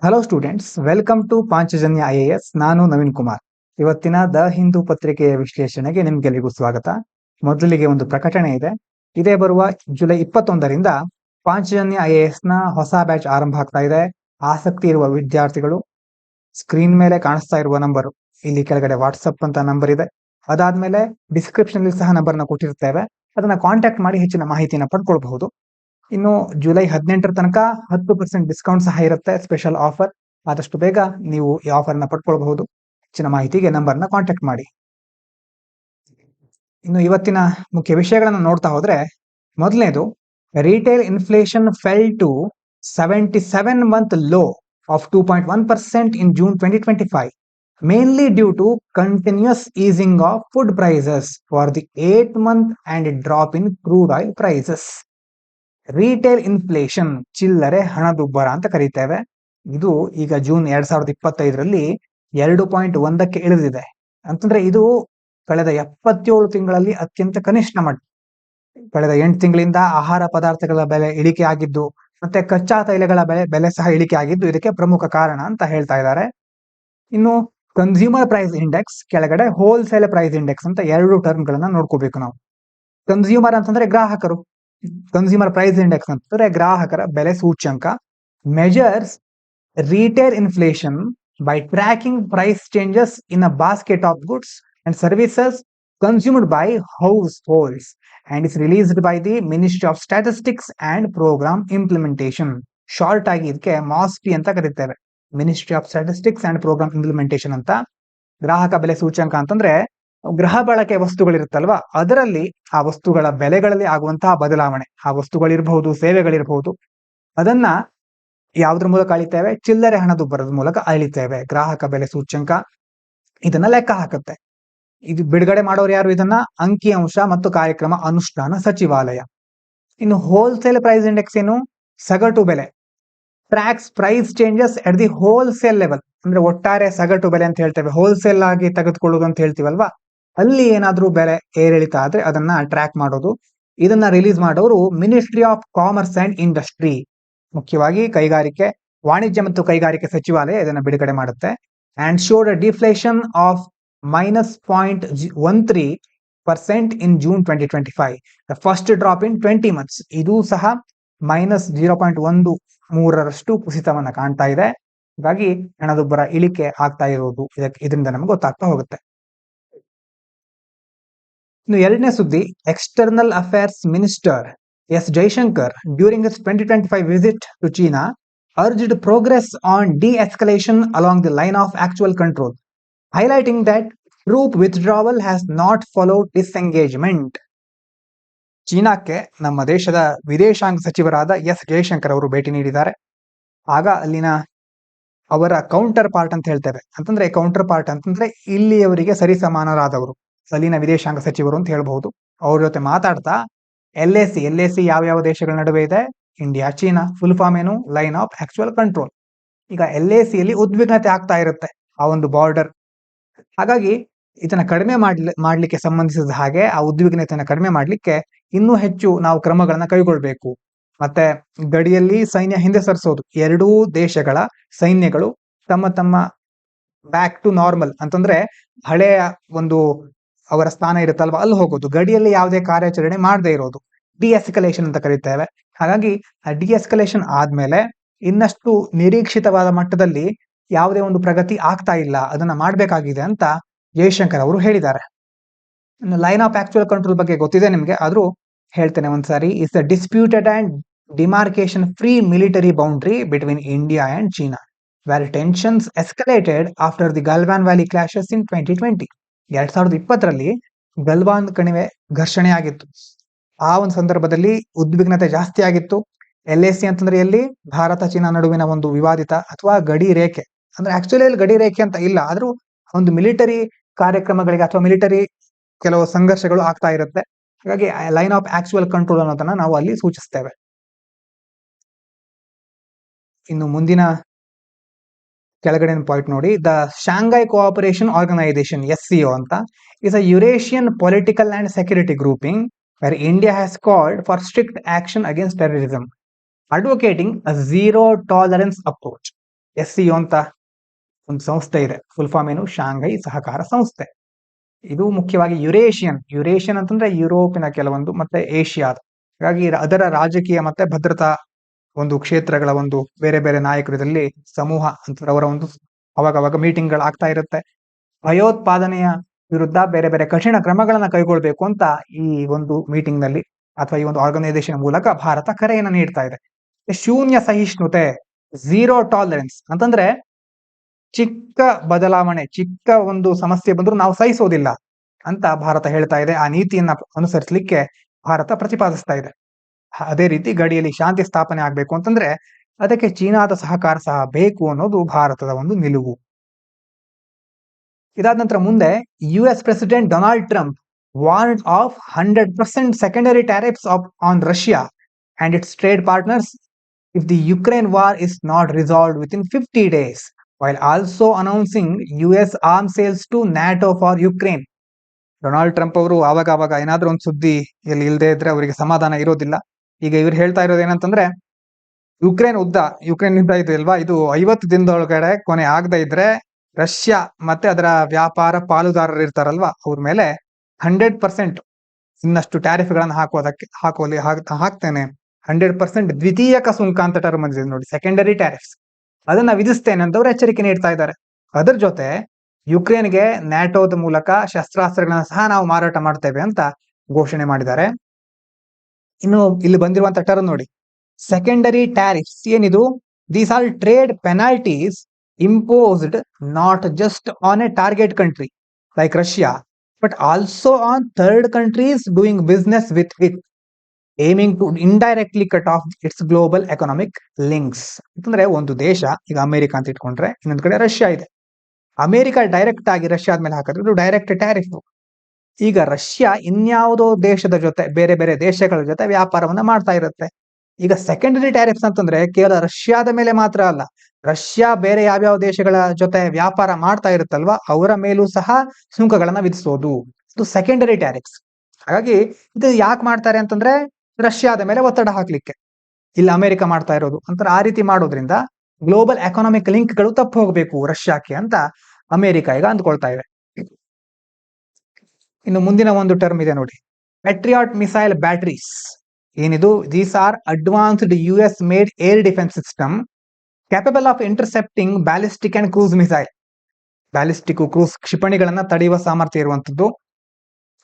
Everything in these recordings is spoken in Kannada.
Hello students, welcome to Panchajanya IAS. ನಾನು ನವೀನ್ ಕುಮಾರ್. ಇವತ್ತಿನ ದ ಹಿಂದೂ ಪತ್ರಿಕೆಯ ವಿಶ್ಲೇಷಣೆಗೆ ನಿಮ್ಗೆಲ್ಲರಿಗೂ ಸ್ವಾಗತ. ಮೊದಲಿಗೆ ಒಂದು ಪ್ರಕಟಣೆ ಇದೆ. ಇದೇ ಬರುವ ಜುಲೈ 21ರಿಂದ ಪಾಂಚಜನ್ಯ IAS ನ ಹೊಸ ಬ್ಯಾಚ್ ಆರಂಭ ಆಗ್ತಾ ಇದೆ. ಆಸಕ್ತಿ ಇರುವ ವಿದ್ಯಾರ್ಥಿಗಳು ಸ್ಕ್ರೀನ್ ಮೇಲೆ ಕಾಣಿಸ್ತಾ ಇರುವ ನಂಬರ್, ಇಲ್ಲಿ ಕೆಳಗಡೆ ವಾಟ್ಸಪ್ ಅಂತ ನಂಬರ್ ಇದೆ. ಅದಾದ್ಮೇಲೆ ಡಿಸ್ಕ್ರಿಪ್ಷನ್ ಸಹ ನಂಬರ್ನ ಕೊಟ್ಟಿರ್ತೇವೆ. ಅದನ್ನ ಕಾಂಟ್ಯಾಕ್ಟ್ ಮಾಡಿ ಹೆಚ್ಚಿನ ಮಾಹಿತಿನ ಪಡ್ಕೊಳ್ಬಹುದು. ಇನ್ನು ಜುಲೈ 18ರ ತನಕ 10% ಡಿಸ್ಕೌಂಟ್ ಸಹ ಇರುತ್ತೆ, ಸ್ಪೆಷಲ್ ಆಫರ್. ಆದಷ್ಟು ಬೇಗ ನೀವು ಈ ಆಫರ್ನ ಪಡ್ಕೊಳ್ಬಹುದು. ಹೆಚ್ಚಿನ ಮಾಹಿತಿಗೆ ನಂಬರ್ನ ಕಾಂಟ್ಯಾಕ್ಟ್ ಮಾಡಿ. ಇನ್ನು ಇವತ್ತಿನ ಮುಖ್ಯ ವಿಷಯಗಳನ್ನು ನೋಡ್ತಾ ಹೋದ್ರೆ, ಮೊದಲನೇದು, retail inflation fell to 77 month low of 2.1% in June 2025, mainly due to continuous easing of food prices for the 8th month and a drop in crude oil prices. Retail inflation, ಚಿಲ್ಲರೆ ಹಣದುಬ್ಬರ ಅಂತ ಕರೀತೇವೆ. ಇದು ಈಗ ಜೂನ್ 2025ರಲ್ಲಿ 2.1ಕ್ಕೆ ಇಳಿದಿದೆ. ಅಂತಂದ್ರೆ ಇದು ಕಳೆದ 77 ತಿಂಗಳಲ್ಲಿ ಅತ್ಯಂತ ಕನಿಷ್ಠ ಮಟ್ಟ. ಕಳೆದ 8 ತಿಂಗಳಿಂದ ಆಹಾರ ಪದಾರ್ಥಗಳ ಬೆಲೆ ಇಳಿಕೆ ಆಗಿದ್ದು, ಮತ್ತೆ ಕಚ್ಚಾ ತೈಲಗಳ ಬೆಲೆ ಸಹ ಇಳಿಕೆ ಆಗಿದ್ದು ಇದಕ್ಕೆ ಪ್ರಮುಖ ಕಾರಣ ಅಂತ ಹೇಳ್ತಾ ಇದ್ದಾರೆ. ಇನ್ನು ಕನ್ಸ್ಯೂಮರ್ ಪ್ರೈಸ್ ಇಂಡೆಕ್ಸ್ ಕೆಳಗಡೆ ಹೋಲ್ಸೇಲ್ ಪ್ರೈಸ್ ಇಂಡೆಕ್ಸ್ ಅಂತ ಎರಡು ಟರ್ಮ್ ಗಳನ್ನ ನೋಡ್ಕೋಬೇಕು ನಾವು. ಕನ್ಸ್ಯೂಮರ್ ಅಂತಂದ್ರೆ ಗ್ರಾಹಕರು, ಕನ್ಸ್ಯೂಮರ್ ಪ್ರೈಸ್ ಇಂಡೆಕ್ಸ್ ಅಂತಂದ್ರೆ ಗ್ರಾಹಕರ ಬೆಲೆ ಸೂಚ್ಯಂಕ. Measures retail inflation by tracking price changes in a basket of goods and services consumed by households and is released by the ministry of statistics and programme implementation. Short ಆಗಿ ಇದಕ್ಕೆ ಮಾಸ್ಪಿ ಅಂತ ಕರೀತೇವೆ, ministry of statistics and programme implementation ಅಂತ. ಗ್ರಾಹಕ ಬೆಲೆ ಸೂಚ್ಯಂಕ ಅಂತಂದ್ರೆ ಗೃಹ ಬಳಕೆ ವಸ್ತುಗಳಿರುತ್ತಲ್ವಾ, ಅದರಲ್ಲಿ ಆ ವಸ್ತುಗಳ ಬೆಲೆಗಳಲ್ಲಿ ಆಗುವಂತಹ ಬದಲಾವಣೆ, ಆ ವಸ್ತುಗಳಿರಬಹುದು, ಸೇವೆಗಳಿರಬಹುದು, ಅದನ್ನ ಯಾವುದ್ರ ಮೂಲಕ ಅಳಿತೇವೆ? ಚಿಲ್ಲರೆ ಹಣದುಬ್ಬರದ ಮೂಲಕ ಅಳಿತೇವೆ. ಗ್ರಾಹಕ ಬೆಲೆ ಸೂಚ್ಯಂಕ ಇದನ್ನ ಲೆಕ್ಕ ಹಾಕುತ್ತೆ. ಇದು ಬಿಡುಗಡೆ ಮಾಡೋರು ಯಾರು? ಇದನ್ನ ಅಂಕಿಅಂಶ ಮತ್ತು ಕಾರ್ಯಕ್ರಮ ಅನುಷ್ಠಾನ ಸಚಿವಾಲಯ. ಇನ್ನು ಹೋಲ್ಸೇಲ್ ಪ್ರೈಸ್ ಇಂಡೆಕ್ಸ್ ಏನು? ಸಗಟು ಬೆಲೆ. Tracks price changes at the wholesale level, ಅಂದ್ರೆ ಒಟ್ಟಾರೆ ಸಗಟು ಬೆಲೆ ಅಂತ ಹೇಳ್ತೇವೆ. ಹೋಲ್ಸೇಲ್ ಆಗಿ ತೆಗೆದುಕೊಳ್ಳೋದು ಅಂತ ಹೇಳ್ತೀವಲ್ವಾ, ಅಲ್ಲಿ ಏನಾದ್ರೂ ಬೆಲೆ ಏರಿಳಿತ ಆದ್ರೆ ಅದನ್ನ ಟ್ರ್ಯಾಕ್ ಮಾಡೋದು. ಇದನ್ನ ರಿಲೀಸ್ ಮಾಡೋರು ministry of commerce and industry, ಮುಖ್ಯವಾಗಿ ಕೈಗಾರಿಕೆ, ವಾಣಿಜ್ಯ ಮತ್ತು ಕೈಗಾರಿಕೆ ಸಚಿವಾಲಯ ಇದನ್ನ ಬಿಡುಗಡೆ ಮಾಡುತ್ತೆ. And showed a deflation of -0.13% in June 2025, the first drop in 20 months. ಇದು ಸಹ -0.13% ಕುಸಿತವನ್ನ ಕಾಣ್ತಾ ಇದೆ. ಹಾಗಾಗಿ ಹಣದುಬ್ಬರ ಇಳಿಕೆ ಆಗ್ತಾ ಇರೋದು ಇದರಿಂದ ನಮ್ಗೆ ಗೊತ್ತಾಗ್ತಾ ಹೋಗುತ್ತೆ. ಇನ್ನು ಎರಡನೇ ಸುದ್ದಿ, external affairs minister S Jaishankar during his 2025 visit to China urged progress on de-escalation along the line of actual control, highlighting that troop withdrawal has not followed disengagement. ಚೀನಾಕ್ಕೆ ನಮ್ಮ ದೇಶದ ವಿದೇಶಾಂಗ ಸಚಿವರಾದ ಎಸ್ ಜೈಶಂಕರ್ ಅವರು ಭೇಟಿ ನೀಡಿದ್ದಾರೆ. ಆಗ ಅಲ್ಲಿನ ಅವರ ಕೌಂಟರ್ ಪಾರ್ಟ್ ಅಂತ ಹೇಳ್ತೇವೆ. ಅಂತಂದ್ರೆ ಕೌಂಟರ್ ಪಾರ್ಟ್ ಅಂತಂದ್ರೆ ಇಲ್ಲಿಯವರಿಗೆ ಸರಿಸಮಾನರಾದವರು, ಅಲ್ಲಿನ ವಿದೇಶಾಂಗ ಸಚಿವರು ಅಂತ ಹೇಳ್ಬಹುದು. ಅವ್ರ ಜೊತೆ ಮಾತಾಡ್ತಾ LAC ಯಾವ ದೇಶಗಳ ನಡುವೆ ಇದೆ? India, China. ಫುಲ್ ಫಾರ್ಮ್ ಏನು? Line of actual control. ಈಗ LACಯಲ್ಲಿ ಉದ್ವಿಗ್ನತೆ ಆಗ್ತಾ ಇರುತ್ತೆ ಆ ಒಂದು ಬಾರ್ಡರ್. ಹಾಗಾಗಿ ಇದನ್ನ ಕಡಿಮೆ ಮಾಡ್ಲಿಕ್ಕೆ ಸಂಬಂಧಿಸಿದ ಹಾಗೆ ಆ ಉದ್ವಿಗ್ನತೆಯನ್ನು ಕಡಿಮೆ ಮಾಡ್ಲಿಕ್ಕೆ ಇನ್ನೂ ಹೆಚ್ಚು ನಾವು ಕ್ರಮಗಳನ್ನ ಕೈಗೊಳ್ಬೇಕು. ಮತ್ತೆ ಗಡಿಯಲ್ಲಿ ಸೈನ್ಯ ಹಿಂದೆ ಸರಿಸೋದು, ಎರಡೂ ದೇಶಗಳ ಸೈನ್ಯಗಳು ತಮ್ಮ ಬ್ಯಾಕ್ ಟು ನಾರ್ಮಲ್, ಅಂತಂದ್ರೆ ಹಳೆಯ ಒಂದು ಅವರ ಸ್ಥಾನ ಇರುತ್ತಲ್ವಾ ಅಲ್ಲಿ ಹೋಗೋದು, ಗಡಿಯಲ್ಲಿ ಯಾವುದೇ ಕಾರ್ಯಾಚರಣೆ ಮಾಡದೇ ಇರೋದು, ಡಿಎಸ್ಕಲೇಷನ್ ಅಂತ ಕರೀತೇವೆ. ಹಾಗಾಗಿ ಆ ಡಿಎಸ್ಕಲೇಷನ್ ಆದ್ಮೇಲೆ ಇನ್ನಷ್ಟು ನಿರೀಕ್ಷಿತವಾದ ಮಟ್ಟದಲ್ಲಿ ಯಾವುದೇ ಒಂದು ಪ್ರಗತಿ ಆಗ್ತಾ ಇಲ್ಲ, ಅದನ್ನ ಮಾಡಬೇಕಾಗಿದೆ ಅಂತ ಜೈಶಂಕರ್ ಅವರು ಹೇಳಿದ್ದಾರೆ. ಲೈನ್ ಆಫ್ ಆಕ್ಚುಯಲ್ ಕಂಟ್ರೋಲ್ ಬಗ್ಗೆ ಗೊತ್ತಿದೆ ನಿಮ್ಗೆ, ಆದ್ರೂ ಹೇಳ್ತೇನೆ ಒಂದ್ಸಾರಿ. Is the disputed and demarcation free military boundary between India and China, where tensions escalated after the Galwan valley clashes in 2020. 2020ರಲ್ಲಿ ಗಲ್ವಾನ್ ಕಣಿವೆ ಘರ್ಷಣೆ ಆಗಿತ್ತು. ಆ ಒಂದು ಸಂದರ್ಭದಲ್ಲಿ ಉದ್ವಿಗ್ನತೆ ಜಾಸ್ತಿ ಆಗಿತ್ತು. LAC ಅಂತಂದ್ರೆ ಎಲ್ಲಿ? ಭಾರತ ಚೀನಾ ನಡುವಿನ ಒಂದು ವಿವಾದಿತ ಅಥವಾ ಗಡಿ ರೇಖೆ. ಅಂದ್ರೆ ಆಕ್ಚುಲಿ ಅಲ್ಲಿ ಗಡಿ ರೇಖೆ ಅಂತ ಇಲ್ಲ, ಆದ್ರೂ ಒಂದು ಮಿಲಿಟರಿ ಕಾರ್ಯಕ್ರಮಗಳಿಗೆ ಅಥವಾ ಮಿಲಿಟರಿ ಕೆಲವು ಸಂಘರ್ಷಗಳು ಆಗ್ತಾ ಇರುತ್ತೆ. ಹಾಗಾಗಿ ಲೈನ್ ಆಫ್ ಆಕ್ಚುಯಲ್ ಕಂಟ್ರೋಲ್ ಅನ್ನೋದನ್ನ ನಾವು ಅಲ್ಲಿ ಸೂಚಿಸ್ತೇವೆ. ಇನ್ನು ಮುಂದಿನ ಕೆಳಗಡೆ ಪಾಯಿಂಟ್ ನೋಡಿ, the Shanghai cooperation organisation SCO ಅಂತ is a Eurasian political and security grouping where India has called for strict action against terrorism, advocating a zero tolerance approach. SCO ಅಂತ ಒಂದು ಸಂಸ್ಥೆ ಇದೆ. ಫುಲ್ ಫಾರ್ಮ್ ಏನು? ಶಾಂಘೈ ಸಹಕಾರ ಸಂಸ್ಥೆ. ಇದು ಮುಖ್ಯವಾಗಿ ಯುರೇಷಿಯನ್ ಅಂತಂದ್ರೆ ಯುರೋಪಿನ ಕೆಲವೊಂದು ಮತ್ತೆ ಏಷ್ಯಾದ. ಹಾಗಾಗಿ ಅದರ ರಾಜಕೀಯ ಮತ್ತೆ ಭದ್ರತಾ ಒಂದು ಕ್ಷೇತ್ರಗಳ ಒಂದು ಬೇರೆ ಬೇರೆ ನಾಯಕರು ಇದರಲ್ಲಿ ಸಮೂಹ ಅಂತ ಅವರ ಒಂದು ಅವಾಗ ಮೀಟಿಂಗ್ಗಳು ಆಗ್ತಾ ಇರುತ್ತೆ. ಭಯೋತ್ಪಾದನೆಯ ವಿರುದ್ಧ ಬೇರೆ ಬೇರೆ ಕಠಿಣ ಕ್ರಮಗಳನ್ನ ಕೈಗೊಳ್ಬೇಕು ಅಂತ ಈ ಒಂದು ಮೀಟಿಂಗ್ ನಲ್ಲಿ ಅಥವಾ ಈ ಒಂದು ಆರ್ಗನೈಸೇಷನ್ ಮೂಲಕ ಭಾರತ ಕರೆಯನ್ನ ನೀಡ್ತಾ ಇದೆ. ಶೂನ್ಯ ಸಹಿಷ್ಣುತೆ, ಝೀರೋ ಟಾಲರೆನ್ಸ್ ಅಂತಂದ್ರೆ ಚಿಕ್ಕ ಬದಲಾವಣೆ, ಚಿಕ್ಕ ಒಂದು ಸಮಸ್ಯೆ ಬಂದರೂ ನಾವು ಸಹಿಸೋದಿಲ್ಲ ಅಂತ ಭಾರತ ಹೇಳ್ತಾ ಇದೆ. ಆ ನೀತಿಯನ್ನ ಅನುಸರಿಸಲಿಕ್ಕೆ ಭಾರತ ಪ್ರತಿಪಾದಿಸ್ತಾ ಇದೆ. ಅದೇ ರೀತಿ ಗಡಿಯಲ್ಲಿ ಶಾಂತಿ ಸ್ಥಾಪನೆ ಆಗ್ಬೇಕು ಅಂತಂದ್ರೆ ಅದಕ್ಕೆ ಚೀನಾದ ಸಹಕಾರ ಸಹ ಬೇಕು ಅನ್ನೋದು ಭಾರತದ ಒಂದು ನಿಲುವು. ಇದಾದ ನಂತರ ಮುಂದೆ US president Donald Trump warned of 100% secondary tariffs on Russia and it's trade partners if the Ukraine war is not resolved within 50 days, while also announcing US arms sales to NATO for Ukraine. Donald Trump ಅವರು ಆವಾಗ ಏನಾದ್ರೂ ಒಂದು ಸುದ್ದಿ ಇಲ್ಲಿ ಇಲ್ಲದೆ ಇದ್ರೆ ಅವರಿಗೆ ಸಮಾಧಾನ ಇರೋದಿಲ್ಲ. ಈಗ ಇವ್ರು ಹೇಳ್ತಾ ಇರೋದು ಏನಂತಂದ್ರೆ ಯುಕ್ರೇನ್ ಯುದ್ಧ ಇದೆ ಅಲ್ವಾ, ಇದು 50 ದಿನದೊಳಗಡೆ ಕೊನೆ ಆಗದೆ ಇದ್ರೆ ರಷ್ಯಾ ಮತ್ತೆ ಅದರ ವ್ಯಾಪಾರ ಪಾಲುದಾರರು ಇರ್ತಾರಲ್ವಾ ಅವ್ರ ಮೇಲೆ 100% ಇನ್ನಷ್ಟು ಟ್ಯಾರಿಫ್ ಗಳನ್ನ ಹಾಕ್ತೇನೆ. 100% ದ್ವಿತೀಯಕ ಸುಂಕ ಅಂತ ಟರ್ಮ್ ಬಂದಿದೆ ನೋಡಿ, ಸೆಕೆಂಡರಿ ಟ್ಯಾರಿಫ್ಸ್, ಅದನ್ನ ವಿಧಿಸ್ತೇನೆ ಅಂತ ಅವರು ಎಚ್ಚರಿಕೆ ನೀಡ್ತಾ ಇದ್ದಾರೆ. ಅದರ ಜೊತೆ ಯುಕ್ರೇನ್ಗೆ ನ್ಯಾಟೋದ ಮೂಲಕ ಶಸ್ತ್ರಾಸ್ತ್ರಗಳನ್ನ ಸಹ ನಾವು ಮಾರಾಟ ಮಾಡ್ತೇವೆ ಅಂತ ಘೋಷಣೆ ಮಾಡಿದ್ದಾರೆ. ಇನ್ನು ಇಲ್ಲಿ ಬಂದಿರುವಂತ ಟರ್ಮ್ ನೋಡಿ, ಸೆಕೆಂಡರಿ ಟ್ಯಾರಿಫ್ಸ್ ಏನಿದು? These R trade penalties imposed not just on a target country like Russia, but also on third countries doing business with it, aiming to indirectly cut off its global economic links. ಅಂತಂದ್ರೆ ಒಂದು ದೇಶ, ಈಗ ಅಮೆರಿಕ ಅಂತ ಇಟ್ಕೊಂಡ್ರೆ, ಇನ್ನೊಂದು ಕಡೆ ರಷ್ಯಾ ಇದೆ. ಅಮೆರಿಕ ಡೈರೆಕ್ಟ್ ಆಗಿ ರಷ್ಯಾದ ಮೇಲೆ ಹಾಕಿದ್ರೆ ಇದು ಡೈರೆಕ್ಟ್ ಟ್ಯಾರಿಫ್. ಈಗ ರಷ್ಯಾ ಇನ್ಯಾವುದೋ ದೇಶದ ಜೊತೆ, ಬೇರೆ ಬೇರೆ ದೇಶಗಳ ಜೊತೆ ವ್ಯಾಪಾರವನ್ನ ಮಾಡ್ತಾ ಇರುತ್ತೆ. ಈಗ ಸೆಕೆಂಡರಿ ಟ್ಯಾರಿಫ್ಸ್ ಅಂತಂದ್ರೆ ಕೇವಲ ರಷ್ಯಾದ ಮೇಲೆ ಮಾತ್ರ ಅಲ್ಲ, ರಷ್ಯಾ ಬೇರೆ ಯಾವ್ಯಾವ ದೇಶಗಳ ಜೊತೆ ವ್ಯಾಪಾರ ಮಾಡ್ತಾ ಇರುತ್ತಲ್ವಾ ಅವರ ಮೇಲೂ ಸಹ ಸುಂಕಗಳನ್ನ ವಿಧಿಸೋದು, ಇದು ಸೆಕೆಂಡರಿ ಟ್ಯಾರಿಫ್ಸ್. ಹಾಗಾಗಿ ಇದು ಯಾಕೆ ಮಾಡ್ತಾರೆ ಅಂತಂದ್ರೆ ರಷ್ಯಾದ ಮೇಲೆ ಒತ್ತಡ ಹಾಕ್ಲಿಕ್ಕೆ. ಇಲ್ಲಿ ಅಮೆರಿಕ ಮಾಡ್ತಾ ಇರೋದು ಅಂತ ಆ ರೀತಿ ಮಾಡೋದ್ರಿಂದ ಗ್ಲೋಬಲ್ ಎಕನಾಮಿಕ್ ಲಿಂಕ್ ಗಳು ತಪ್ಪು ಹೋಗ್ಬೇಕು ರಷ್ಯಾಕ್ಕೆ ಅಂತ ಅಮೆರಿಕ ಈಗ ಅಂದ್ಕೊಳ್ತಾ ಇದೆ. ಇನ್ನು ಮುಂದಿನ ಒಂದು ಟರ್ಮ್ ಇದೆ ನೋಡಿ, ಪೆಟ್ರಿಯಾಟ್ ಮಿಸೈಲ್ ಬ್ಯಾಟರೀಸ್. ಏನಿದು? These are advanced US made air defence system capable of intercepting ballistic and cruise missile. Ballistic cruise ಕ್ಷಿಪಣಿಗಳನ್ನ ತಡೆಯುವ ಸಾಮರ್ಥ್ಯ ಇರುವಂತದ್ದು.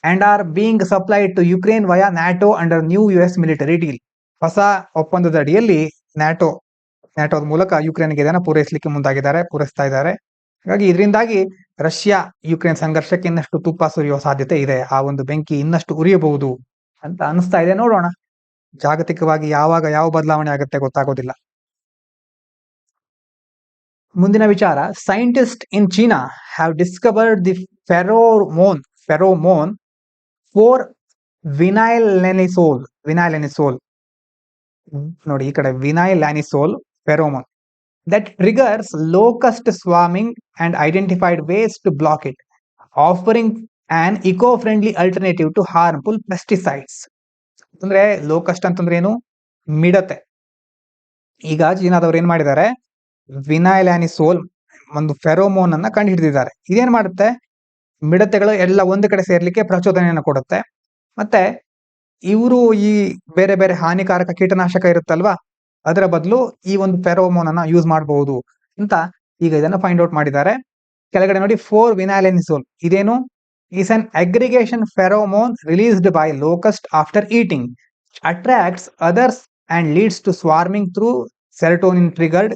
And are being supplied to Ukraine via NATO under new US military deal. ಹೊಸ ಒಪ್ಪಂದದ ಅಡಿಯಲ್ಲಿ ನ್ಯಾಟೋದ ಮೂಲಕ ಯುಕ್ರೇನ್ಗೆ ಇದನ್ನ ಪೂರೈಸ್ತಾ ಇದ್ದಾರೆ. ಹಾಗಾಗಿ ಇದರಿಂದಾಗಿ ರಷ್ಯಾ ಯುಕ್ರೇನ್ ಸಂಘರ್ಷಕ್ಕೆ ಇನ್ನಷ್ಟು ತುಪ್ಪ ಸುರಿಯುವ ಸಾಧ್ಯತೆ ಇದೆ. ಆ ಒಂದು ಬೆಂಕಿ ಇನ್ನಷ್ಟು ಉರಿಯಬಹುದು ಅಂತ ಅನಿಸ್ತಾ ಇದೆ. ನೋಡೋಣ, ಜಾಗತಿಕವಾಗಿ ಯಾವಾಗ ಯಾವ ಬದಲಾವಣೆ ಆಗುತ್ತೆ ಗೊತ್ತಾಗೋದಿಲ್ಲ. ಮುಂದಿನ ವಿಚಾರ, scientist in China have discovered the pheromone for vinyl anisole. ನೋಡಿ ಈ ಕಡೆ vinyl anisole pheromone that triggers locust swarming and identified ways to block it, offering an eco friendly alternative to harmful pesticides. ಅಂದ್ರೆ ಲೋಕಸ್ಟ್ ಅಂತಂದ್ರೆ ಏನು? ಮಿಡತೆ. ಈಗ ಚೀನಾದವ್ರು ಏನ್ ಮಾಡಿದ್ದಾರೆ, ವಿನೈಲ್ ಅನಿಸೋಲ್ ಒಂದು ಫೆರೋಮೋನ್ ಅನ್ನ ಕಂಡು ಹಿಡಿದಿದ್ದಾರೆ. ಇದೇನ್ ಮಾಡುತ್ತೆ? ಮಿಡತೆಗಳು ಎಲ್ಲ ಒಂದು ಕಡೆ ಸೇರ್ಲಿಕ್ಕೆ ಪ್ರಚೋದನೆಯನ್ನು ಕೊಡುತ್ತೆ. ಮತ್ತೆ ಇವರು ಈ ಬೇರೆ ಬೇರೆ ಹಾನಿಕಾರಕ ಕೀಟನಾಶಕ ಇರುತ್ತಲ್ವಾ, ಅದರ ಬದಲು ಈ ಒಂದು ಫೆರೋಮೋನ್ ಅನ್ನ ಯೂಸ್ ಮಾಡಬಹುದು ಅಂತ ಈಗ ಇದನ್ನ ಫೈಂಡ್ ಔಟ್ ಮಾಡಿದ್ದಾರೆ. ಕೆಳಗಡೆ ನೋಡಿ, 4-ವಿನೈಲ್ ಅನಿಸೋಲ್ ಇದೇನು? Is an aggregation pheromone released by locust after eating, attracts others and leads to swarming through serotonin triggered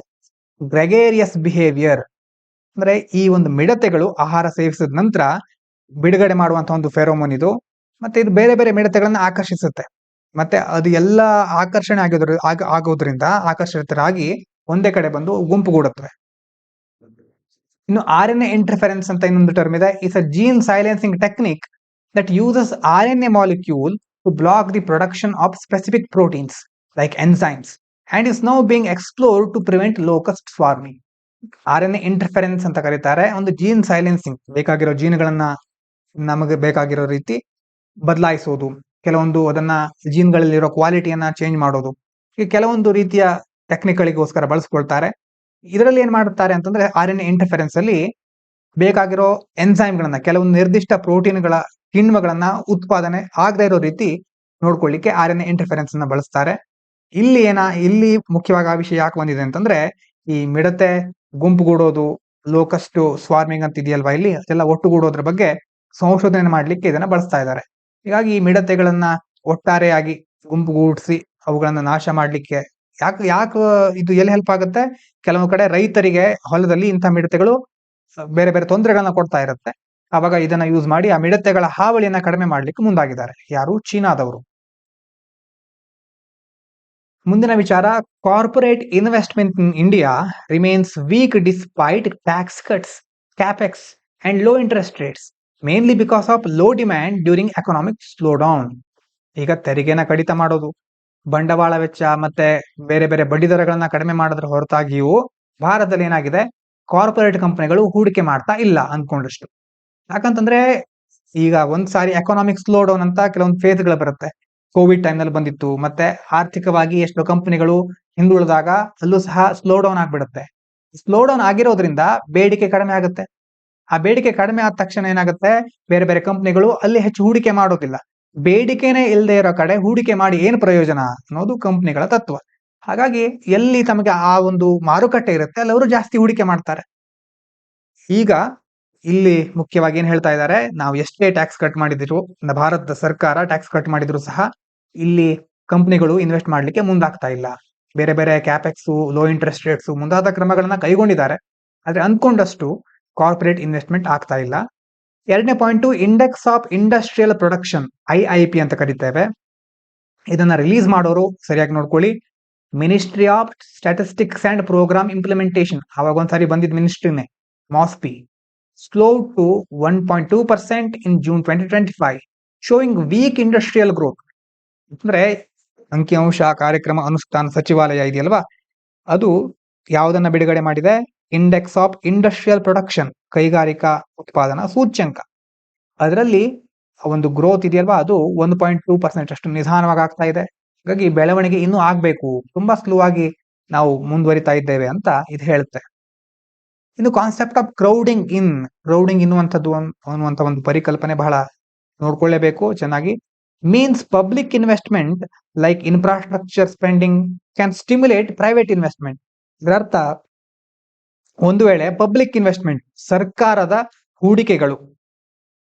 gregarious behaviour. ಅಂದ್ರೆ ಈ ಒಂದು ಮಿಡತೆಗಳು ಆಹಾರ ಸೇವಿಸಿದ ನಂತರ ಬಿಡುಗಡೆ ಮಾಡುವಂತಹ ಒಂದು ಫೆರೋಮೋನ್ ಇದು. ಮತ್ತೆ ಇದು ಬೇರೆ ಬೇರೆ ಮಿಡತೆಗಳನ್ನ ಆಕರ್ಷಿಸುತ್ತೆ. ಮತ್ತೆ ಅದು ಎಲ್ಲ ಆಗೋದ್ರಿಂದ ಆಕರ್ಷಿತರಾಗಿ ಒಂದೇ ಕಡೆ ಬಂದು ಗುಂಪುಗೂಡುತ್ತವೆ. ಇನ್ನು RNA ಇಂಟರ್ಫೆರೆನ್ಸ್ ಅಂತ ಇನ್ನೊಂದು ಟರ್ಮ್ ಇದೆ. It's a gene silencing technique that uses RNA molecule to block the production of specific proteins like enzymes and is now being explored to prevent locust swarming. RNA interference ಅಂತ ಕರೀತಾರೆ. ಒಂದು ಜೀನ್ ಸೈಲೆನ್ಸಿಂಗ್, ಬೇಕಾಗಿರೋ ಜೀನ್ಗಳನ್ನ ನಮಗೆ ಬೇಕಾಗಿರೋ ರೀತಿ ಬದಲಾಯಿಸೋದು, ಕೆಲವೊಂದು ಅದನ್ನ ಜೀನ್ಗಳಲ್ಲಿರೋ ಕ್ವಾಲಿಟಿಯನ್ನ ಚೇಂಜ್ ಮಾಡೋದು, ಈ ಕೆಲವೊಂದು ರೀತಿಯ ಟೆಕ್ನಿಕ್ಗಳಿಗೋಸ್ಕರ ಬಳಸ್ಕೊಳ್ತಾರೆ. ಇದರಲ್ಲಿ ಏನ್ ಮಾಡುತ್ತಾರೆ ಅಂತಂದ್ರೆ RNA ಇಂಟರ್ಫೆರೆನ್ಸ್ ಅಲ್ಲಿ ಬೇಕಾಗಿರೋ ಎನ್ಸೈಮ್ಗಳನ್ನ, ಕೆಲವೊಂದು ನಿರ್ದಿಷ್ಟ ಪ್ರೋಟೀನ್ಗಳ ಕಿಣ್ವಗಳನ್ನ ಉತ್ಪಾದನೆ ಆಗದೆ ಇರೋ ರೀತಿ ನೋಡ್ಕೊಳ್ಳಿಕ್ಕೆ RNA ಇಂಟರ್ಫೆರೆನ್ಸ್ ಅನ್ನ ಬಳಸ್ತಾರೆ. ಇಲ್ಲಿ ಮುಖ್ಯವಾಗಿ ಆ ವಿಷಯ ಯಾಕೆ ಬಂದಿದೆ ಅಂತಂದ್ರೆ, ಈ ಮಿಡತೆ ಗುಂಪುಗೂಡೋದು, ಲೋಕಸ್ಟ್ ಸ್ವಾರ್ಮಿಂಗ್ ಅಂತ ಇದೆಯಲ್ವಾ ಇಲ್ಲಿ, ಅದೆಲ್ಲ ಒಟ್ಟುಗೂಡೋದ್ರ ಬಗ್ಗೆ ಸಂಶೋಧನೆ ಮಾಡ್ಲಿಕ್ಕೆ ಇದನ್ನ ಬಳಸ್ತಾ ಇದ್ದಾರೆ. ಹೀಗಾಗಿ ಈ ಮಿಡತೆಗಳನ್ನ ಒಟ್ಟಾರೆಯಾಗಿ ಗುಂಪುಗೂಡಿಸಿ ಅವುಗಳನ್ನ ನಾಶ ಮಾಡ್ಲಿಕ್ಕೆ ಯಾಕೆ ಇದು ಎಲ್ಲಿ ಹೆಲ್ಪ್ ಆಗುತ್ತೆ? ಕೆಲವು ಕಡೆ ರೈತರಿಗೆ ಹೊಲದಲ್ಲಿ ಇಂಥ ಮಿಡತೆಗಳು ಬೇರೆ ಬೇರೆ ತೊಂದರೆಗಳನ್ನ ಕೊಡ್ತಾ ಇರುತ್ತೆ. ಅವಾಗ ಇದನ್ನ ಯೂಸ್ ಮಾಡಿ ಆ ಮಿಡತೆಗಳ ಹಾವಳಿಯನ್ನ ಕಡಿಮೆ ಮಾಡ್ಲಿಕ್ಕೆ ಮುಂದಾಗಿದ್ದಾರೆ. ಯಾರು? ಚೀನಾದವರು. ಮುಂದಿನ ವಿಚಾರ, corporate investment in India remains weak despite tax cuts, capex and low interest rates, mainly because of low demand during economic slow down. ಈಗ ತೆರಿಗೆನ ಕಡಿತ ಮಾಡೋದು, ಬಂಡವಾಳ ವೆಚ್ಚ ಮತ್ತೆ ಬೇರೆ ಬೇರೆ ಬಡ್ಡಿ ದರಗಳನ್ನ ಕಡಿಮೆ ಮಾಡೋದ್ರ ಹೊರತಾಗಿಯೂ ಭಾರತದಲ್ಲಿ ಏನಾಗಿದೆ, ಕಾರ್ಪೊರೇಟ್ ಕಂಪನಿಗಳು ಹೂಡಿಕೆ ಮಾಡ್ತಾ ಇಲ್ಲ ಅನ್ಕೊಂಡಷ್ಟು. ಯಾಕಂತಂದ್ರೆ ಈಗ ಒಂದ್ಸಾರಿ ಎಕನಾಮಿಕ್ ಸ್ಲೋ ಡೌನ್ ಅಂತ ಕೆಲವೊಂದು ಫೇಸ್ಗಳು ಬರುತ್ತೆ. ಕೋವಿಡ್ ಟೈಮ್ ನಲ್ಲಿ ಬಂದಿತ್ತು, ಮತ್ತೆ ಆರ್ಥಿಕವಾಗಿ ಎಷ್ಟೋ ಕಂಪನಿಗಳು ಹಿಂದುಳಿದಾಗ ಅಲ್ಲೂ ಸಹ ಸ್ಲೋ ಡೌನ್ ಆಗ್ಬಿಡುತ್ತೆ. ಸ್ಲೋ ಡೌನ್ ಆಗಿರೋದ್ರಿಂದ ಬೇಡಿಕೆ ಕಡಿಮೆ ಆಗುತ್ತೆ. ಆ ಬೇಡಿಕೆ ಕಡಿಮೆ ಆದ ತಕ್ಷಣ ಏನಾಗುತ್ತೆ, ಬೇರೆ ಬೇರೆ ಕಂಪನಿಗಳು ಅಲ್ಲಿ ಹೆಚ್ಚು ಹೂಡಿಕೆ ಮಾಡೋದಿಲ್ಲ. ಬೇಡಿಕೆನೇ ಇಲ್ಲದೆ ಇರೋ ಕಡೆ ಹೂಡಿಕೆ ಮಾಡಿ ಏನು ಪ್ರಯೋಜನ ಅನ್ನೋದು ಕಂಪನಿಗಳ ತತ್ವ. ಹಾಗಾಗಿ ಎಲ್ಲಿ ತಮಗೆ ಆ ಒಂದು ಮಾರುಕಟ್ಟೆ ಇರುತ್ತೆ ಅಲ್ಲಿ ಅವರು ಜಾಸ್ತಿ ಹೂಡಿಕೆ ಮಾಡ್ತಾರೆ. ಈಗ ಇಲ್ಲಿ ಮುಖ್ಯವಾಗಿ ಏನ್ ಹೇಳ್ತಾ ಇದ್ದಾರೆ, ನಾವು ಎಷ್ಟೇ ಟ್ಯಾಕ್ಸ್ ಕಟ್ ಮಾಡಿದ್ರು, ಭಾರತದ ಸರ್ಕಾರ ಟ್ಯಾಕ್ಸ್ ಕಟ್ ಮಾಡಿದ್ರು ಸಹ ಇಲ್ಲಿ ಕಂಪನಿಗಳು ಇನ್ವೆಸ್ಟ್ ಮಾಡ್ಲಿಕ್ಕೆ ಮುಂದಾಗ್ತಾ ಇಲ್ಲ. ಬೇರೆ ಬೇರೆ ಕ್ಯಾಪೆಕ್ಸ್, ಲೋ ಇಂಟ್ರೆಸ್ಟ್ ರೇಟ್ಸ್ ಮುಂತಾದ ಕ್ರಮಗಳನ್ನ ಕೈಗೊಂಡಿದ್ದಾರೆ, ಆದ್ರೆ ಅನ್ಕೊಂಡಷ್ಟು ಕಾರ್ಪೊರೇಟ್ ಇನ್ವೆಸ್ಟ್ಮೆಂಟ್ ಆಗ್ತಾ ಇಲ್ಲ. ಎರಡನೇ point, index of industrial production, IIP ಅಂತ ಕರಿತೇವೆ. ಇದನ್ನ ರಿಲೀಸ್ ಮಾಡೋರು ಸರಿಯಾಗಿ ನೋಡ್ಕೊಳ್ಳಿ, ministry of statistics and programme implementation. ಅವಾಗ ಒಂದ್ಸಾರಿ ಬಂದಿದ್ದ ಮಿನಿಸ್ಟ್ರಿನೇ MOSPI. slowed to 1.2% in June 2025, showing weak industrial growth. ಅಂದ್ರೆ ಅಂಕಿಅಂಶ ಕಾರ್ಯಕ್ರಮ ಅನುಷ್ಠಾನ ಸಚಿವಾಲಯ ಇದೆಯಲ್ವಾ, ಅದು ಯಾವುದನ್ನ ಬಿಡುಗಡೆ ಮಾಡಿದೆ? ಇಂಡೆಕ್ಸ್ ಆಫ್ ಇಂಡಸ್ಟ್ರಿಯಲ್ ಪ್ರೊಡಕ್ಷನ್, ಕೈಗಾರಿಕಾ ಉತ್ಪಾದನಾ ಸೂಚ್ಯಂಕ. ಅದರಲ್ಲಿ ಒಂದು ಗ್ರೋತ್ ಇದೆಯಲ್ವಾ, ಅದು 1.2% ಅಷ್ಟು ನಿಧಾನವಾಗಿ ಆಗ್ತಾ ಇದೆ. ಹಾಗಾಗಿ ಬೆಳವಣಿಗೆ ಇನ್ನೂ ಆಗ್ಬೇಕು, ತುಂಬಾ ಸ್ಲೋ ಆಗಿ ನಾವು ಮುಂದುವರಿತಾ ಇದ್ದೇವೆ ಅಂತ ಇದು ಹೇಳುತ್ತೆ. ಇನ್ನು ಕಾನ್ಸೆಪ್ಟ್ ಆಫ್ ಕ್ರೌಡಿಂಗ್ ಅನ್ನುವಂಥದ್ದು ಅನ್ನುವಂಥ ಒಂದು ಪರಿಕಲ್ಪನೆ ಬಹಳ ನೋಡ್ಕೊಳ್ಳೇಬೇಕು ಚೆನ್ನಾಗಿ. Means public investment like infrastructure spending can stimulate private investment. ಇದರರ್ಥ, ಒಂದು ವೇಳೆ ಪಬ್ಲಿಕ್ ಇನ್ವೆಸ್ಟ್ಮೆಂಟ್, ಸರ್ಕಾರದ ಹೂಡಿಕೆಗಳು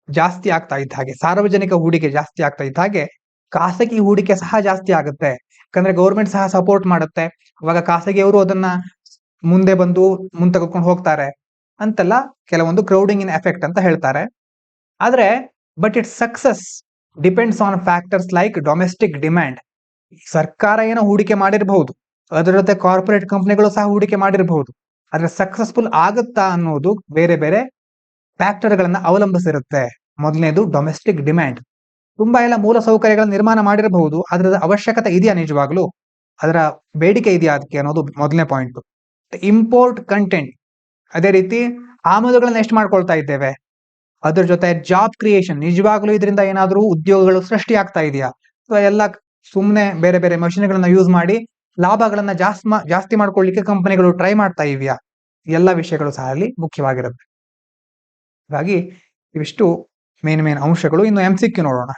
ಜಾಸ್ತಿ ಆಗ್ತಾ ಇದ್ದ ಹಾಗೆ, ಸಾರ್ವಜನಿಕ ಹೂಡಿಕೆ ಜಾಸ್ತಿ ಆಗ್ತಾ ಇದ್ದ ಹಾಗೆ ಖಾಸಗಿ ಹೂಡಿಕೆ ಸಹ ಜಾಸ್ತಿ ಆಗುತ್ತೆ. ಯಾಕಂದ್ರೆ ಗೌರ್ಮೆಂಟ್ ಸಹ ಸಪೋರ್ಟ್ ಮಾಡುತ್ತೆ, ಅವಾಗ ಖಾಸಗಿಯವರು ಅದನ್ನ ಮುಂದೆ ಬಂದು ಮುಂತೆಗೆದುಕೊಂಡು ಹೋಗ್ತಾರೆ ಅಂತೆಲ್ಲ ಕೆಲವೊಂದು ಕ್ರೌಡಿಂಗ್ ಇನ್ ಎಫೆಕ್ಟ್ ಅಂತ ಹೇಳ್ತಾರೆ. ಆದ್ರೆ but it's success depends on factors like domestic demand. ಸರ್ಕಾರ ಏನೋ ಹೂಡಿಕೆ ಮಾಡಿರಬಹುದು, ಅದರ ಜೊತೆ ಕಾರ್ಪೊರೇಟ್ ಕಂಪನಿಗಳು ಸಹ ಹೂಡಿಕೆ ಮಾಡಿರಬಹುದು, ಆದ್ರೆ ಸಕ್ಸಸ್ಫುಲ್ ಆಗುತ್ತಾ ಅನ್ನೋದು ಬೇರೆ ಬೇರೆ ಫ್ಯಾಕ್ಟರ್ಗಳನ್ನ ಅವಲಂಬಿಸಿರುತ್ತೆ. ಮೊದಲನೇದು ಡೊಮೆಸ್ಟಿಕ್ ಡಿಮ್ಯಾಂಡ್. ತುಂಬಾ ಎಲ್ಲ ಮೂಲ ಸೌಕರ್ಯಗಳ ನಿರ್ಮಾಣ ಮಾಡಿರಬಹುದು, ಅದರ ಅವಶ್ಯಕತೆ ಇದೆಯಾ ನಿಜವಾಗ್ಲೂ, ಅದರ ಬೇಡಿಕೆ ಇದೆಯಾ ಅದಕ್ಕೆ ಅನ್ನೋದು ಮೊದಲನೇ ಪಾಯಿಂಟ್. ಇಂಪೋರ್ಟ್ ಕಂಟೆಂಟ್, ಅದೇ ರೀತಿ ಆಮದುಗಳನ್ನ ಎಷ್ಟು ಮಾಡ್ಕೊಳ್ತಾ ಇದ್ದೇವೆ, ಅದ್ರ ಜೊತೆ ಜಾಬ್ ಕ್ರಿಯೇಷನ್, ನಿಜವಾಗ್ಲೂ ಇದರಿಂದ ಏನಾದ್ರೂ ಉದ್ಯೋಗಗಳು ಸೃಷ್ಟಿ ಆಗ್ತಾ ಇದೆಯಾ, ಸೊ ಎಲ್ಲ ಸುಮ್ಮನೆ ಬೇರೆ ಬೇರೆ ಮಷಿನ್ಗಳನ್ನ ಯೂಸ್ ಮಾಡಿ ಲಾಭಗಳನ್ನ ಜಾಸ್ತಿ ಮಾಡ್ಕೊಳ್ಳಿಕ್ಕೆ ಕಂಪನಿಗಳು ಟ್ರೈ ಮಾಡ್ತಾ ಇವ್ಯಾ, ಎಲ್ಲ ವಿಷಯಗಳು ಸಹ ಅಲ್ಲಿ ಮುಖ್ಯವಾಗಿರುತ್ತೆ. ಹಾಗಾಗಿ ಇವಿಷ್ಟು ಮೇನ್ ಅಂಶಗಳು. ಇನ್ನು MCQ ನೋಡೋಣ.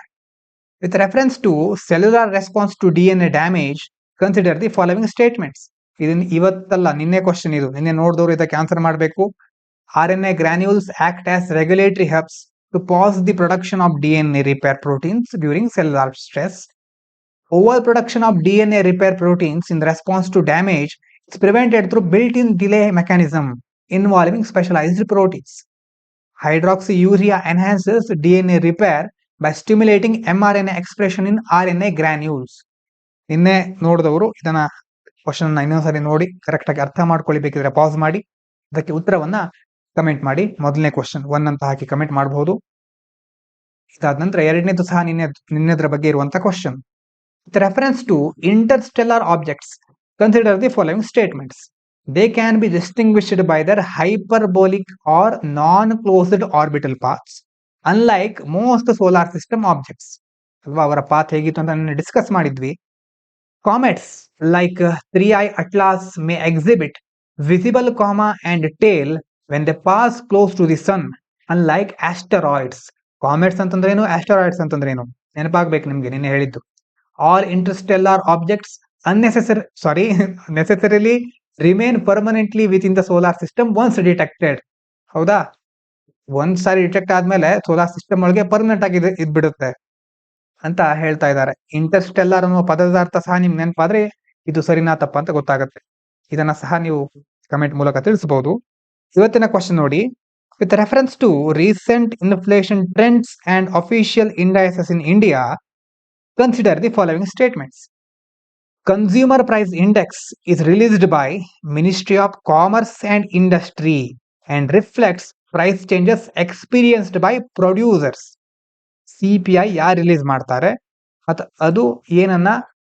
With reference to cellular response to DNA damage, consider the following statements. ಇದನ್ನ ಇವತ್ತಲ್ಲ, ನಿನ್ನೆ ಕ್ವಶನ್ ಇದು, ನಿನ್ನೆ ನೋಡಿದವರು ಇದಕ್ಕೆ ಆನ್ಸರ್ ಮಾಡಬೇಕು. RNA granules act as regulatory hubs to pause the production of DNA repair proteins during cellular stress. Overproduction of DNA repair proteins in response to damage is prevented through built-in delay mechanism involving specialized proteins. Hydroxyurea enhances DNA repair by stimulating mRNA expression in RNA granules. ನಿನ್ನೆ ನೋಡಿದವರು ಇದನ್ನ ಕ್ವಶನ್ ಇನ್ನೊಂದ್ಸರಿ ನೋಡಿ ಕರೆಕ್ಟ್ ಆಗಿ ಅರ್ಥ ಮಾಡ್ಕೊಳ್ಬೇಕಿದ್ರೆ ಪಾಸ್ ಮಾಡಿ ಅದಕ್ಕೆ ಉತ್ತರವನ್ನ ಕಮೆಂಟ್ ಮಾಡಿ. ಮೊದಲನೇ ಕ್ವಶನ್ 1 ಅಂತ ಹಾಕಿ ಕಮೆಂಟ್ ಮಾಡಬಹುದು. ಇದಾದ ನಂತರ ಎರಡನೇದು ಸಹ ನಿನ್ನೆದ್ರ ಬಗ್ಗೆ ಇರುವಂತ question. With reference to interstellar objects, consider the following statements. They can be distinguished by their hyperbolic or non-closed orbital paths, unlike most solar system objects. ಅಲ್ವಾ, ಅವರ ಪಾತ್ ಹೇಗಿತ್ತು ಅಂತ ಡಿಸ್ಕಸ್ ಮಾಡಿದ್ವಿ. Comets like 3I Atlas may exhibit visible comma and tail when they pass close to the sun, unlike asteroids. Comets ಅಂತಂದ್ರೆ ಏನು, ಆಸ್ಟರಾಯ್ಡ್ಸ್ ಅಂತಂದ್ರೆ ಏನು ನೆನಪಾಗ್ಬೇಕು ನಿಮ್ಗೆ, ನಿನ್ನೆ ಹೇಳಿದ್ದು. All interstellar objects necessarily remain permanently within the solar system once detected. ಹೌದಾ, ಒಂದ್ ಸಾರಿ ಡಿಟೆಕ್ಟ್ ಆದ್ಮೇಲೆ ಸೋಲಾರ್ ಸಿಸ್ಟಮ್ ಒಳಗೆ ಪರ್ಮನೆಂಟ್ ಆಗಿ ಇದ್ಬಿಡುತ್ತೆ ಅಂತ ಹೇಳ್ತಾ ಇದ್ದಾರೆ. ಇಂಟರ್ಸ್ಟೆಲ್ಲಾರ್ ಅನ್ನುವ ಪದದ ಅರ್ಥ ಸಹ ನಿಮ್ಗೆ ನೆನಪಾದ್ರೆ ಇದು ಸರಿನಾ ತಪ್ಪ ಅಂತ ಗೊತ್ತಾಗುತ್ತೆ. ಇದನ್ನ ಸಹ ನೀವು ಕಮೆಂಟ್ ಮೂಲಕ ತಿಳಿಸಬಹುದು. ಇವತ್ತಿನ ಕ್ವಶನ್ ನೋಡಿ, with reference to recent inflation trends and official indices in India, consider the following statements. Consumer Price Index is released by Ministry of Commerce and Industry and reflects price changes experienced by producers. CPI ಯಾರು ರಿಲೀಸ್ ಮಾಡ್ತಾರೆ ಅದು ಏನನ್ನ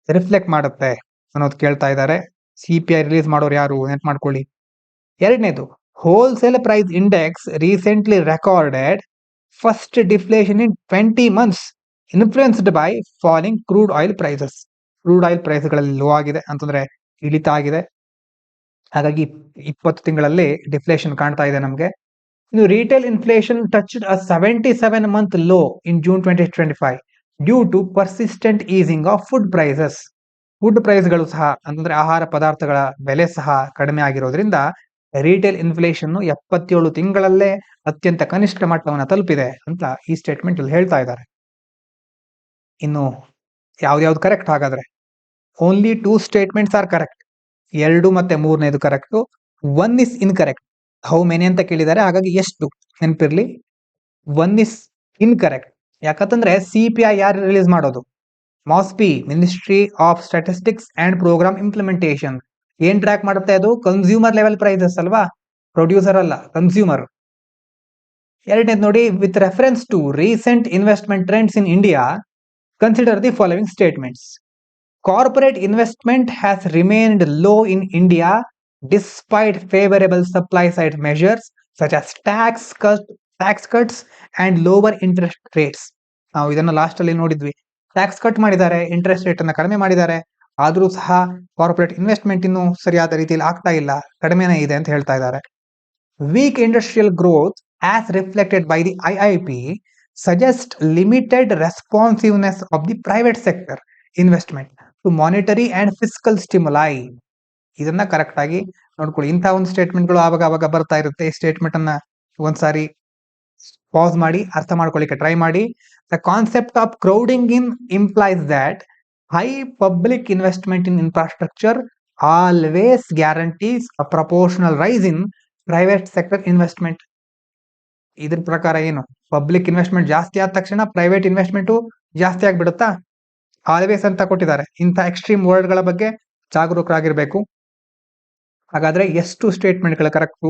ರಿಫ್ಲೆಕ್ಟ್ ಮಾಡುತ್ತೆ ಅನ್ನೋದು ಕೇಳ್ತಾ ಇದ್ದಾರೆ. CPI ರಿಲೀಸ್ ಮಾಡೋರು ಯಾರು ನೆನ್ಪು ಮಾಡ್ಕೊಳ್ಳಿ. ಎರಡನೇದು, wholesale price index recently recorded first deflation in 20 months influenced by falling crude oil prices. Crude oil ಪ್ರೈಸ್ಗಳಲ್ಲಿ ಲೋ ಆಗಿದೆ ಅಂತಂದ್ರೆ ಇಳಿತ ಆಗಿದೆ, ಹಾಗಾಗಿ 20 ತಿಂಗಳಲ್ಲಿ ಡಿಫ್ಲೇಷನ್ ಕಾಣ್ತಾ ಇದೆ ನಮಗೆ. ಇನ್ನು retail inflation touched a 77-month low in June 2025 due to persistent easing of food prices. Food ಪ್ರೈಸ್ಗಳು ಸಹ ಅಂತಂದ್ರೆ ಆಹಾರ ಪದಾರ್ಥಗಳ ಬೆಲೆ ಸಹ ಕಡಿಮೆ ಆಗಿರೋದ್ರಿಂದ ರಿಟೇಲ್ ಇನ್ಫ್ಲೇಷನ್ 77 ತಿಂಗಳಲ್ಲೇ ಅತ್ಯಂತ ಕನಿಷ್ಠ ಮಟ್ಟವನ್ನು ತಲುಪಿದೆ ಅಂತ ಈ ಸ್ಟೇಟ್ಮೆಂಟ್ ಅಲ್ಲಿ ಹೇಳ್ತಾ ಇದ್ದಾರೆ. ಇನ್ನು ಯಾವ್ದು ಕರೆಕ್ಟ್ ಹಾಗಾದ್ರೆ? Only 2 statements are correct. 2 ಮತ್ತೆ 3ನೇದು correct, 1 is incorrect. How many ಅಂತ ಕೇಳಿದ್ದಾರೆ, ಹಾಗಾಗಿ ಎಷ್ಟು ನೆನಪಿರ್ಲಿ, 1 ಇಸ್ ಇನ್ಕರೆಕ್ಟ್. ಯಾಕಂತಂದ್ರೆ CPI ಯಾರು ರಿಲೀಸ್ ಮಾಡೋದು? MOSPI, ministry of statistics and programme implementation. ಏನ್ ಟ್ರ್ಯಾಕ್ ಮಾಡುತ್ತೆ ಅದು? ಕನ್ಸ್ಯೂಮರ್ ಲೆವೆಲ್ ಪ್ರೈಸಸ್ ಅಲ್ವಾ, ಪ್ರೊಡ್ಯೂಸರ್ ಅಲ್ಲ, ಕನ್ಸ್ಯೂಮರ್. ಎರಡನೇದು ನೋಡಿ, with reference to recent investment trends in India, consider the following statements. Corporate investment has remained low in India despite favorable supply side measures such as tax cuts and lower interest rates. ನಾವು ಇದನ್ನ ಲಾಸ್ಟ್ ಅಲ್ಲಿ ನೋಡಿದ್ವಿ. ಟ್ಯಾಕ್ಸ್ ಕಟ್ ಮಾಡಿದ್ದಾರೆ, ಇಂಟ್ರೆಸ್ಟ್ ರೇಟ್ ಅನ್ನ ಕಡಿಮೆ ಮಾಡಿದ್ದಾರೆ, ಆದ್ರೂ ಸಹ ಕಾರ್ಪೊರೇಟ್ ಇನ್ವೆಸ್ಟ್ಮೆಂಟ್ ಇನ್ನು ಸರಿಯಾದ ರೀತಿಯಲ್ಲಿ ಆಗ್ತಾ ಇಲ್ಲ, ಕಡಿಮೆನೇ ಇದೆ ಅಂತ ಹೇಳ್ತಾ ಇದ್ದಾರೆ. Weak industrial growth as reflected by the IIP suggest limited responsiveness of the private sector investment to monetary and fiscal stimuli. ಇದನ್ನ ಕರೆಕ್ಟ್ ಆಗಿ ನೋಡ್ಕೊಳ್ಳಿ. ಇಂತಹ ಒಂದು ಸ್ಟೇಟ್ಮೆಂಟ್ಗಳು ಆವಾಗ ಬರ್ತಾ ಇರುತ್ತೆ. ಈ ಸ್ಟೇಟ್ಮೆಂಟ್ ಅನ್ನ ಒಂದ್ಸಾರಿ ಪಾಸ್ ಮಾಡಿ ಅರ್ಥ ಮಾಡ್ಕೊಳ್ಳಿಕ್ಕೆ ಟ್ರೈ ಮಾಡಿ. The concept of crowding in implies that high public investment in infrastructure always guarantees a proportional rise in private sector investment. ಇದ್ರ ಪ್ರಕಾರ ಏನು? ಪಬ್ಲಿಕ್ ಇನ್ವೆಸ್ಟ್ಮೆಂಟ್ ಜಾಸ್ತಿ ಆದ ತಕ್ಷಣ ಪ್ರೈವೇಟ್ ಇನ್ವೆಸ್ಟ್ಮೆಂಟ್ ಜಾಸ್ತಿ ಆಗ್ಬಿಡುತ್ತಾ? ಆಲ್ವೇಸ್ ಅಂತ ಕೊಟ್ಟಿದ್ದಾರೆ. ಇಂಥ ಎಕ್ಸ್ಟ್ರೀಮ್ ವರ್ಡ್ ಗಳ ಬಗ್ಗೆ ಜಾಗರೂಕರಾಗಿರ್ಬೇಕು. ಹಾಗಾದ್ರೆ ಎಷ್ಟು ಸ್ಟೇಟ್ಮೆಂಟ್ ಗಳ correct?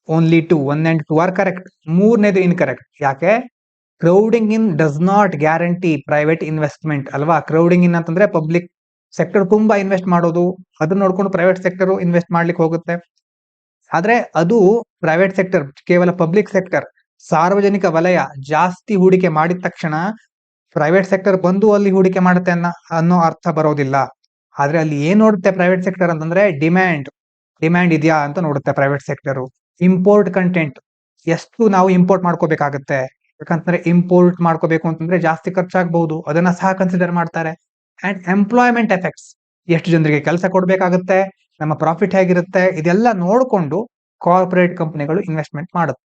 Only 2, 1 and 2 are correct. 3ನೇದು ಇನ್ಕರೆಕ್ಟ್. ಯಾಕೆ? Crowding in does not guarantee private investment ಅಲ್ವಾ. ಕ್ರೌಡಿಂಗ್ ಇನ್ ಅಂತಂದ್ರೆ ಪಬ್ಲಿಕ್ ಸೆಕ್ಟರ್ ತುಂಬಾ ಇನ್ವೆಸ್ಟ್ ಮಾಡೋದು, ಅದನ್ನ ನೋಡ್ಕೊಂಡು ಪ್ರೈವೇಟ್ ಸೆಕ್ಟರ್ ಇನ್ವೆಸ್ಟ್ ಮಾಡ್ಲಿಕ್ಕೆ ಹೋಗುತ್ತೆ. ಆದ್ರೆ ಅದು ಪ್ರೈವೇಟ್ ಸೆಕ್ಟರ್, ಕೇವಲ ಪಬ್ಲಿಕ್ ಸೆಕ್ಟರ್, ಸಾರ್ವಜನಿಕ ವಲಯ ಜಾಸ್ತಿ ಹೂಡಿಕೆ ಮಾಡಿದ ತಕ್ಷಣ ಪ್ರೈವೇಟ್ ಸೆಕ್ಟರ್ ಬಂದು ಅಲ್ಲಿ ಹೂಡಿಕೆ ಮಾಡುತ್ತೆ ಅನ್ನೋ ಅರ್ಥ ಬರೋದಿಲ್ಲ. ಆದ್ರೆ ಅಲ್ಲಿ ಏನ್ ನೋಡುತ್ತೆ ಪ್ರೈವೇಟ್ ಸೆಕ್ಟರ್ ಅಂತಂದ್ರೆ ಡಿಮ್ಯಾಂಡ್ ಇದೆಯಾ ಅಂತ ನೋಡುತ್ತೆ ಪ್ರೈವೇಟ್ ಸೆಕ್ಟರ್. ಇಂಪೋರ್ಟ್ ಕಂಟೆಂಟ್, ಎಷ್ಟು ನಾವು ಇಂಪೋರ್ಟ್ ಮಾಡ್ಕೋಬೇಕಾಗತ್ತೆ, ಯಾಕಂತಂದ್ರೆ ಇಂಪೋರ್ಟ್ ಮಾಡ್ಕೋಬೇಕು ಅಂತಂದ್ರೆ ಜಾಸ್ತಿ ಖರ್ಚಾಗಬಹುದು, ಅದನ್ನ ಸಹ ಕನ್ಸಿಡರ್ ಮಾಡ್ತಾರೆ. ಅಂಡ್ ಎಂಪ್ಲಾಯ್ಮೆಂಟ್ ಎಫೆಕ್ಟ್ಸ್, ಎಷ್ಟು ಜನರಿಗೆ ಕೆಲಸ ಕೊಡ್ಬೇಕಾಗುತ್ತೆ, ನಮ್ಮ ಪ್ರಾಫಿಟ್ ಹೇಗಿರುತ್ತೆ, ಇದೆಲ್ಲ ನೋಡ್ಕೊಂಡು ಕಾರ್ಪೊರೇಟ್ ಕಂಪನಿಗಳು ಇನ್ವೆಸ್ಟ್ಮೆಂಟ್ ಮಾಡುತ್ತೆ.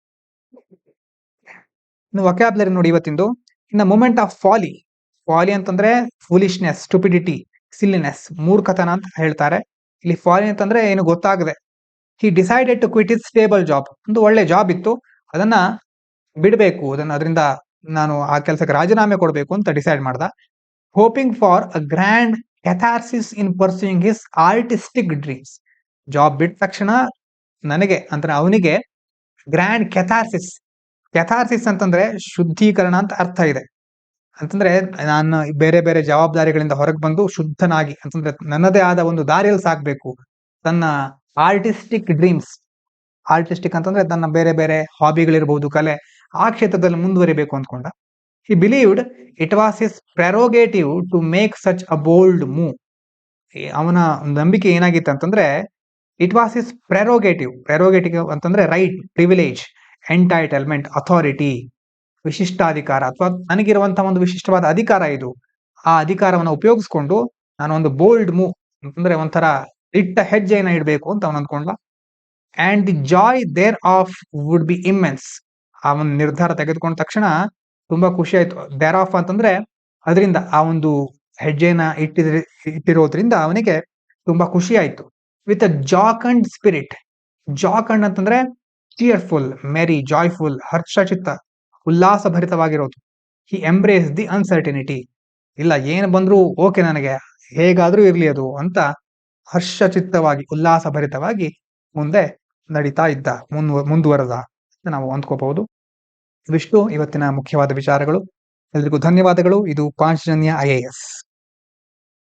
ಇನ್ನು ವೊಕ್ಯಾಬ್ಲರಿ ನೋಡಿ ಇವತ್ತಿಂದು. ಇನ್ ಮೂಮೆಂಟ್ ಆಫ್ ಫಾಲಿ ಅಂತಂದ್ರೆ ಫೂಲಿಶ್ನೆಸ್, ಸ್ಟುಪಿಡಿಟಿ, ಸಿಲ್ಲಿನೆಸ್, ಮೂರ್ಖತನ ಅಂತ ಹೇಳ್ತಾರೆ. ಇಲ್ಲಿ ಫಾಲಿ ಅಂತಂದ್ರೆ ಏನು ಗೊತ್ತಾಗದೆ. He decided to quit his stable job. ಒಂದು ಒಳ್ಳೆ ಜಾಬ್ ಇತ್ತು, ಅದನ್ನ ಬಿಡಬೇಕು, ಅದರಿಂದ ನಾನು ಆ ಕೆಲಸಕ್ಕೆ ರಾಜೀನಾಮೆ ಕೊಡಬೇಕು ಅಂತ ಡಿಸೈಡ್ ಮಾಡ್ದ. Hoping for a grand catharsis in pursuing his artistic dreams. Job ಬಿಟ್ಟ ತಕ್ಷಣ ಅವನಿಗೆ ಗ್ರ್ಯಾಂಡ್ ಕ್ಯಾಥಾರ್ಸಿಸ್ ಅಂತಂದ್ರೆ ಶುದ್ಧೀಕರಣ ಅಂತ ಅರ್ಥ ಇದೆ. ಅಂತಂದ್ರೆ ನಾನು ಬೇರೆ ಜವಾಬ್ದಾರಿಗಳಿಂದ ಹೊರಗೆ ಬಂದು ಶುದ್ಧನಾಗಿ, ಅಂತಂದ್ರೆ ನನ್ನದೇ ಆದ ಒಂದು ದಾರಿಯಲ್ಲಿ ಸಾಗ್ಬೇಕು. ತನ್ನ ಆರ್ಟಿಸ್ಟಿಕ್ ಡ್ರೀಮ್ಸ್, ಆರ್ಟಿಸ್ಟಿಕ್ ಅಂತಂದ್ರೆ ತನ್ನ ಬೇರೆ ಹಾಬಿಗಳಿರ್ಬಹುದು, ಕಲೆ, ಆ ಕ್ಷೇತ್ರದಲ್ಲಿ ಮುಂದುವರಿಬೇಕು ಅಂದ್ಕೊಂಡ. He believed it was his prerogative to make such a bold move. ಅವನ ನಂಬಿಕೆ ಏನಾಗಿತ್ತು ಅಂತಂದ್ರೆ ಇಟ್ ವಾಸ್ ಇಸ್ ಪ್ರೆರೋಗೇಟಿವ್ ಅಂತಂದ್ರೆ ರೈಟ್, ಪ್ರಿವಿಲೇಜ್, ಎಂಟೈಟಲ್ಮೆಂಟ್, ಅಥಾರಿಟಿ, ವಿಶಿಷ್ಟಾಧಿಕಾರ ಅಥವಾ ನನಗಿರುವಂತಹ ಒಂದು ವಿಶಿಷ್ಟವಾದ ಅಧಿಕಾರ ಇದು. ಆ ಅಧಿಕಾರವನ್ನು ಉಪಯೋಗಿಸ್ಕೊಂಡು ನಾನು ಒಂದು ಬೋಲ್ಡ್ ಮೂವ್ ಅಂತಂದ್ರೆ ಒಂಥರ ದಿಟ್ಟ ಹೆಜ್ಜೆಯನ್ನ ಇಡಬೇಕು ಅಂತ ಅವನು ಅಂದ್ಕೊಂಡ. And the joy thereof would be immense. ಆ ಒಂದು ನಿರ್ಧಾರ ತೆಗೆದುಕೊಂಡ ತಕ್ಷಣ ತುಂಬಾ ಖುಷಿ ಆಯ್ತು. ದೇರ್ ಆಫ್ ಅಂತಂದ್ರೆ ಅದರಿಂದ, ಆ ಒಂದು ಹೆಜ್ಜೆನ ಇಟ್ಟಿರೋದ್ರಿಂದ ಅವನಿಗೆ ತುಂಬಾ ಖುಷಿ ಆಯ್ತು. With a ಜಾಕಂಡ್ spirit. ಜಾಕಂಡ್ ಅಂತಂದ್ರೆ ಚಿಯರ್ಫುಲ್, ಮೆರಿ, ಜಾಯ್ಫುಲ್, ಹರ್ಷಚಿತ್ತ, ಉಲ್ಲಾಸಭರಿತವಾಗಿರೋದು. He embrace the uncertainty. ಇಲ್ಲ, ಏನು ಬಂದ್ರೂ ಓಕೆ, ನನಗೆ ಹೇಗಾದ್ರೂ ಇರ್ಲಿ ಅದು ಅಂತ ಹರ್ಷಚಿತ್ತವಾಗಿ, ಉಲ್ಲಾಸಭರಿತವಾಗಿ ಮುಂದೆ ನಡೀತಾ ಇದ್ದ, ಮುಂದುವರೆದ ಅಂತ ನಾವು ಅಂದ್ಕೋಬಹುದು. ಇವಿಷ್ಟು ಇವತ್ತಿನ ಮುಖ್ಯವಾದ ವಿಚಾರಗಳು. ಎಲ್ರಿಗೂ ಧನ್ಯವಾದಗಳು. ಇದು ಪಾಂಚಜನ್ಯ IAS.